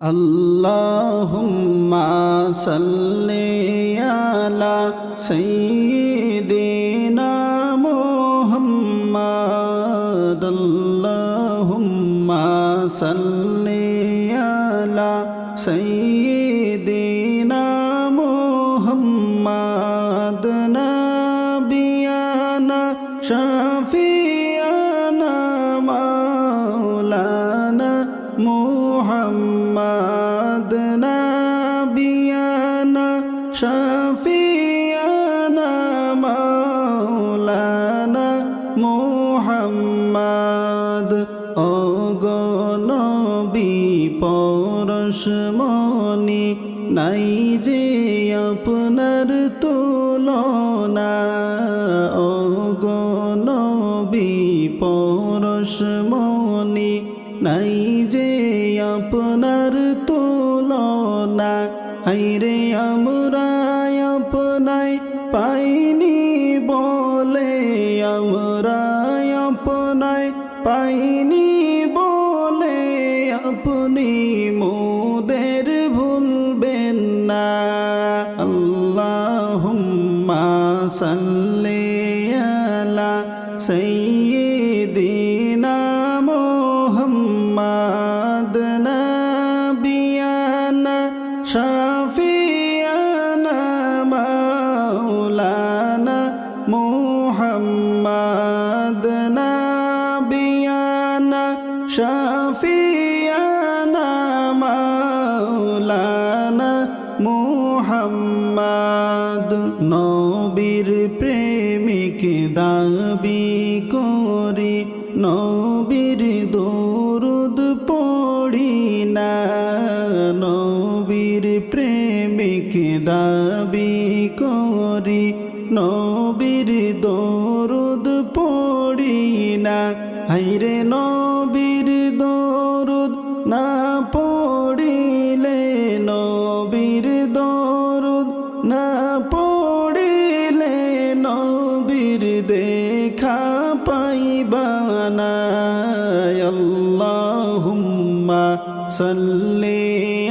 আল্লাহুম্মা সাল্লি আলা সাইয়্যিদিনা মুহাম্মাদ আল্লাহুম্মা সাল্লি আলা সাইয়্যিদিনা মুহাম্মাদ নাবিয়ানা শাফিয়ানা মাওলানা মুহাম্মাদ নাবিয়ানা শাফিয়ানা মাওলানা মুহাম্মাদ ওগো নবী পরশমণি নাই যে আপনার তুলনা ওগো নবী পরশমণি নাই যে আপনার তুলনা হায়রে আমরা আপনায় পাইনি বলে আমরা আপনায় পাইনি বলে আপনি মোদের ভুলবেন না আল্লাহুম্মা সাল্লি আলা সাইয়্যিদিনা মুহাম্মাদ নাবিয়ানা শাফিয়ানা মাওলানা মুহাম্মাদ নাবিয়ানা শাফিয়ানা মাওলানা মুহাম্মাদ নবীর প্রেমিক দাবি করি নবীর দরুদ পড়ি না নবীর প্রেমিক দাবি করি নবীর দরুদ পড়ি না হায়রে নবীর দরুদ না পড়িলে নবীর দরুদ না পড়িলে নবীর দেখা পাইবা না আল্লাহুম্মা সাল্লি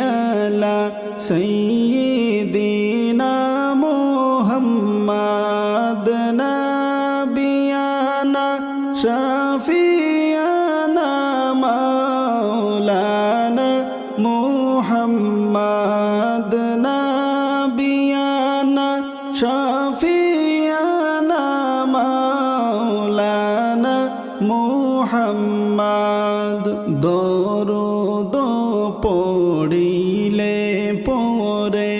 আলা সাইয়্যিদিনা মুহাম্মাদ নাবিয়ানা শাফিয়ানা মাওলানা মুহাম্মাদ নাবিয়ানা শাফিয়ানা মাওলানা মুহাম্মাদ দরুদ পড়িলে পরে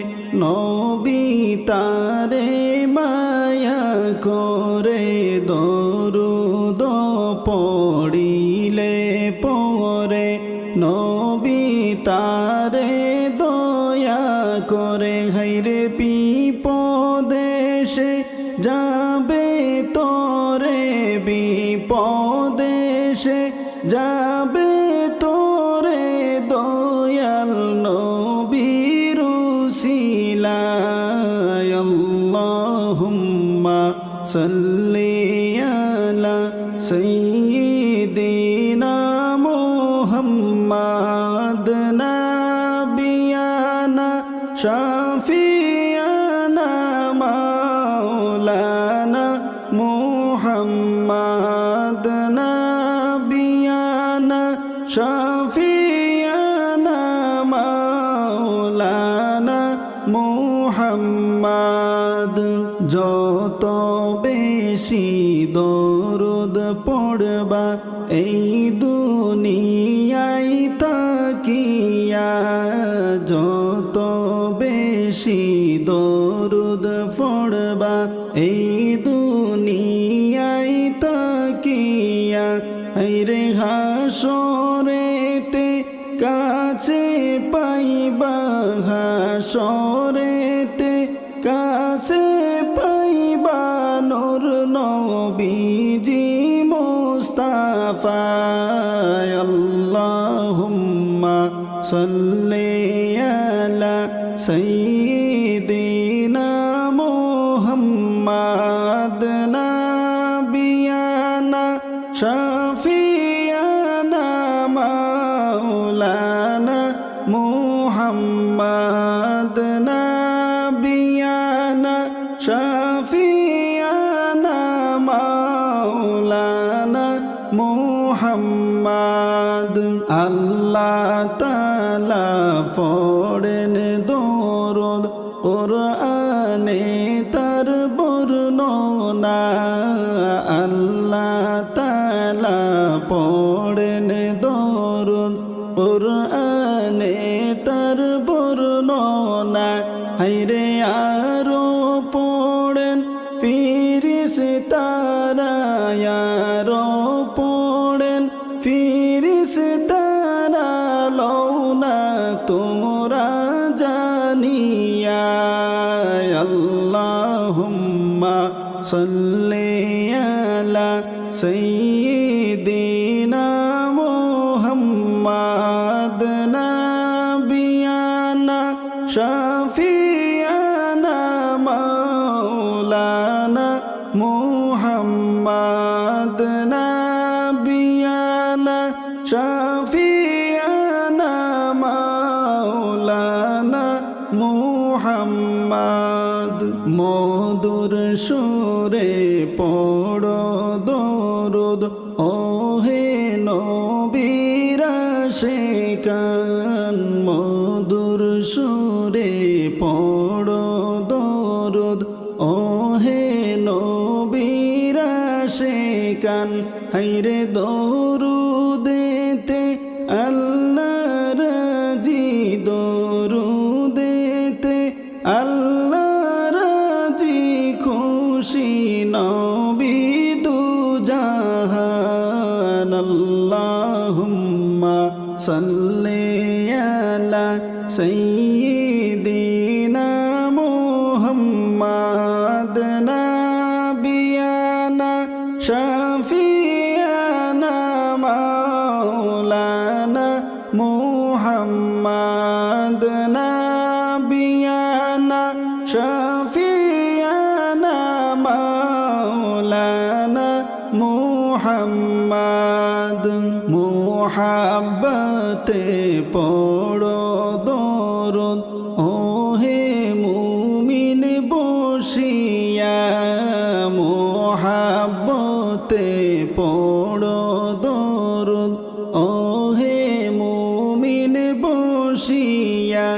নবী তারে মায়া করে দরুদ পড়িলে পরে নবী তারে দয়া করে হায়রে বিপদেশে যাবে তোরে বিপদেশে যাবে তোরে দয়াল নবীর উসিলায় আল্লাহুম্মা সাল্লি আলা সাইয়্যিদিনা মুহাম্মাদ নাবিয়ানা শাফিয়ানা মাওলানা মুহাম্মাদ নাবিয়ানা শাফিয়ানা মাওলানা মুহাম্মাদ যত বেশি দরুদ পড়বা এই দুনিয়ায় তাকিয়া যত বেশি দরুদ পড়বা এই দুনিয়ায় তাকিয়া হায়রে হাসরেতে কাছে পাইবা হাসরেতে কাছে পাইবা নূর নবীজি মুস্তাফা আল্লাহুম্মা সাল্লি আলা সাইয়্যিদিনা মুহাম্মাদ নাবিয়ানা শাফিয়ানা মাওলানা মুহাম্মদ নবিয়ানা শাফিয়ানা মাওলানা মুহাম্মদ আল্লাহ তাআলা পড়েন দরুদ কোরআনে তার বর্ণনা আল্লাহ তাআলা পড়েন দরুদ কোরআনে তার বর্ণনা হায়রে আরো পড়েন ফেরেশতারা আরো পড়েন ফেরেশতারা লওনা তোমরা জানিয়া আল্লাহুম্মা সাল্লি আলা সাইয়্যিদিনা মুহাম্মাদ নাবিয়ানা শাফিয়ানা মাওলানা মুহাম্মাদ নাবিয়ানা শাফিয়ানা মাওলানা মুহাম্মদ মধুর সুরে পড়ো দরুদ ওহে নবীর আশিকান মধুর সুরে পড়ো দরুদ ওহে নবীর আশিকান হায়রে দরুদেতে আল্লাহ রাজি দরুদেতে আল্লাহ রাজি খুশি নবী দু জাহান আল্লাহুম্মা সাল্লি আলা সাইয়্যিদিনা মুহাম্মাদ নাবিয়ানা শাফিয়ানা মাওলানা মুহাম্মাদ নাবিয়ানা শাফিয়ানা মাওলানা মুহাম্মাদ মুহাব্বতে পড়ো দরুদ ওহে মুমিন বসিয়া মুহাব্বতে পড়ো দরুদ ওহে মুমিন বসিয়া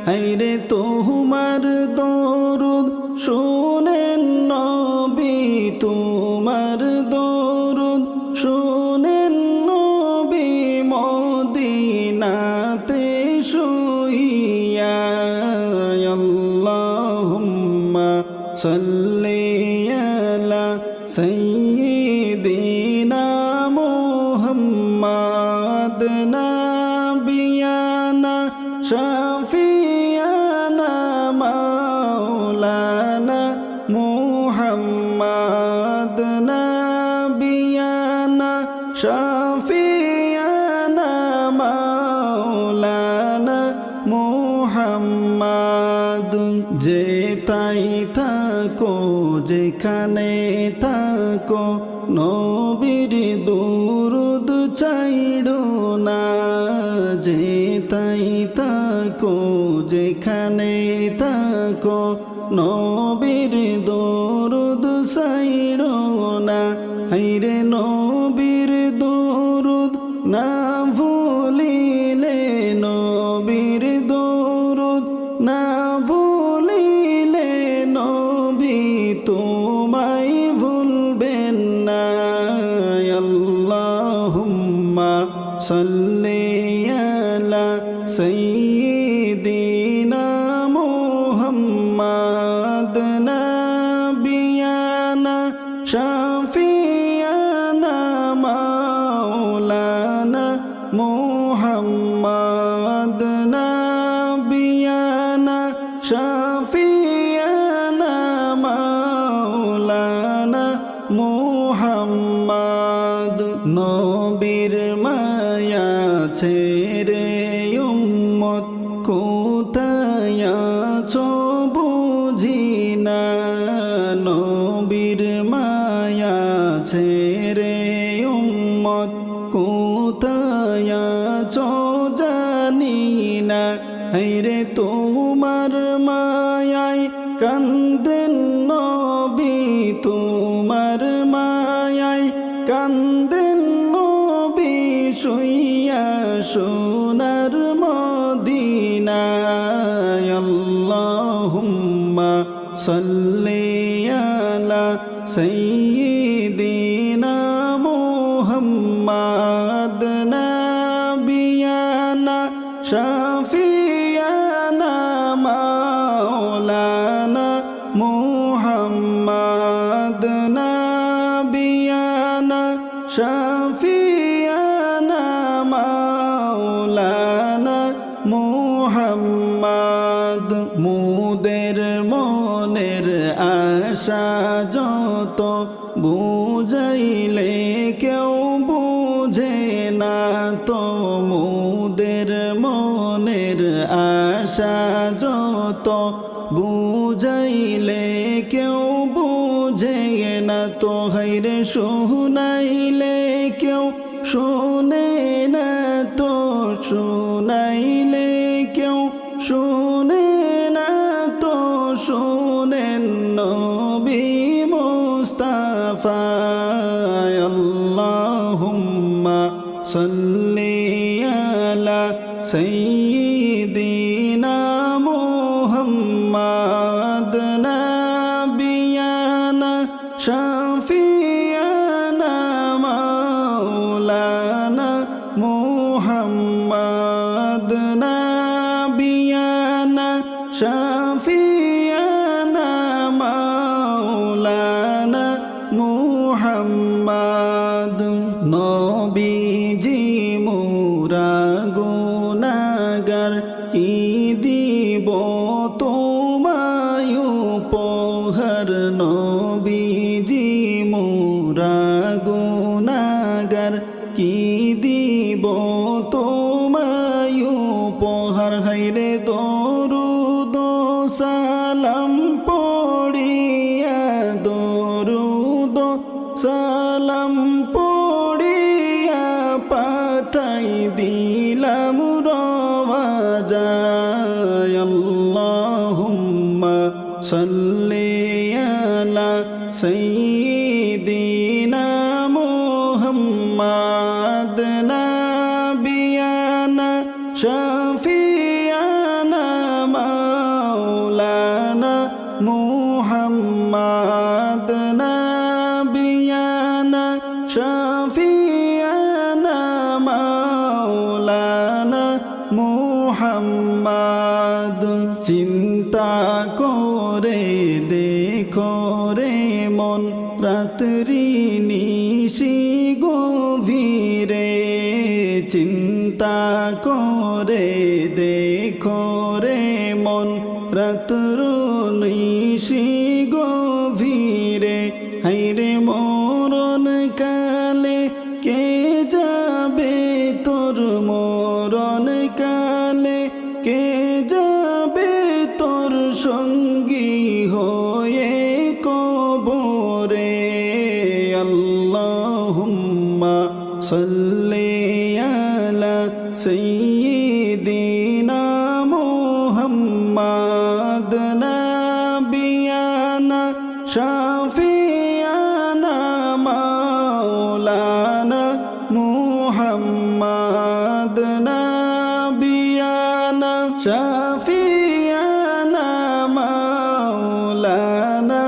হায়রে তোমার দরুদ শুনেন নবী তোমার দরুদ শুনেন নবী মদিনাতে শুইয়া আল্লাহুম্মা সাল্লি আলা সাইয়্যিদিনা মুহাম্মাদ নাবিয়ানা শাফিয়ানা মাওলানা মুহাম্মাদ নাবিয়ানা শাফিয়ানা মাওলানা মুহাম্মাদ যে তাই থাকো যেখানে থাকো নবীর দরুদ চাইড়ো না যে তাই থাকো যেখানে থাকো নবীর দরুদ চাইড়ো না হায়রে নবীর দরুদ না ভুলিলে নবীর দরুদ না ভুলিলে নবী তোমায় ভুলবেন না আল্লাহুম্মা সাল্লি আলা সাইয়্যিদিনা মুহাম্মাদ নাবিয়ানা শাফিয়ানা মাওলানা মুহাম্মাদ নাবিয়ানা শাফিয়ানা মাওলানা মুহাম্মাদ নবীর মায়া ছেড়ে উম্মত কোথায় আছো বুঝি না নবীর মায়া ছেড়ে উম্মত কোথায় আছো জানি না হায়রে তোমার মায়ায় কান্দেন নবী তোমার মায়ায় কান্দেন নবী শুইয়া সোনার মদিনায় আল্লাহুম্মা সাল্লি আলা সাইয়্যিদিনা মুহাম্মাদ নাবিয়ানা শাফিয়ানা মাওলানা মুহাম্মাদ নাবিয়ানা শাফিয়ানা মাওলানা মুহাম্মাদ মুদের মনের আশা যত বুঝাইলে কেউ বুঝে না তো মুদের মনের আশা যত বুঝাইলে কেউ বুঝে না তো হায়রে শুনাইলে কেউ শোনে না তো শুনাইলে কেউ শোনে না তো শোনেন নবী মুস্তাফা আল্লাহুম্মা সাল্লি আলা সাইয়্যিদিনা মুহাম্মাদ নাবিয়ানা শাফিয়ানা মাওলানা মুহাম্মাদ নাবিয়ানা শাফিয়ানা মাওলানা মুহাম্মাদ নবীজি মোরা গুনাহগার কি দিব তোমায় উপহার নবীজি মোরা গুনাহগার কি দিব তোমায় উপহার হায়রে দরুদ সালাম পড়িয়া দরুদ সালাম পড়িয়া পাঠাই দিলাম রওয়াজায় আল্লাহুম্মা সাল্লি আলা সাইয়্যিদিনা মুহাম্মাদ নাবিয়ানা শাফিয়ানা মাওলানা মুহাম্মাদ নাবিয়ানা শাফিয়ানা মাওলানা মুহাম্মাদ চিন্তা করে দেখো রে মন রাত্রি নিশি গভীরে চিন্তা করে দেখো রে মন রাত্র নিশি গভীরে হায়রে মরণ কালে কে যাবে তোর মরণ কালে কে যাবে তোর সঙ্গী হয়ে কবরে আল্লাহুম্মা সাল্লি আলা সাইয়্যিদিনা মুহাম্মাদ নাবিয়ানা শাফিয়ানা মাওলানা মুহাম্মাদ নাবিয়ানা শাফিয়ানা মাওলানা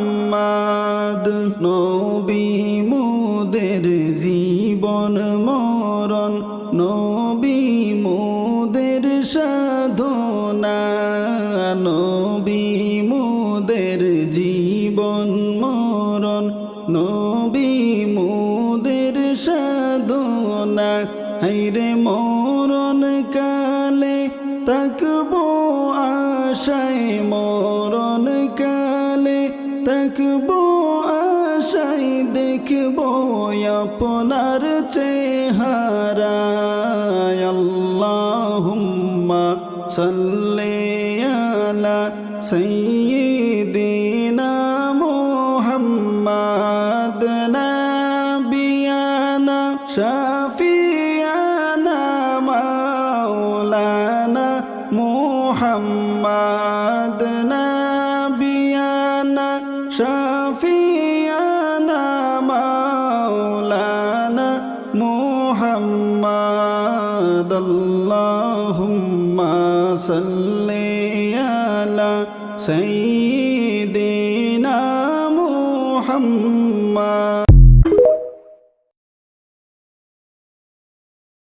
মুহাম্মাদ নবী মোদের জীবন মরণ নবী মোদের সাধনা নবী মোদের জীবন মরণ নবী মোদের সাধনা হায়রে মরণ কালে তাকবো আশায় মরণ কালে তাকবো আশায় দেখবো আপনার চেহারা আল্লাহুম্মা সাল্লি আলা সাইয়্যিদিনা মুহাম্মাদ নাবিয়ানা শাফিয়ানা মাওলানা মুহাম্মাদ নাবিয়ানা শাফিয়ানা মাওলানা মুহাম্মাদ আল্লাহুম্মা সাল্লি আলা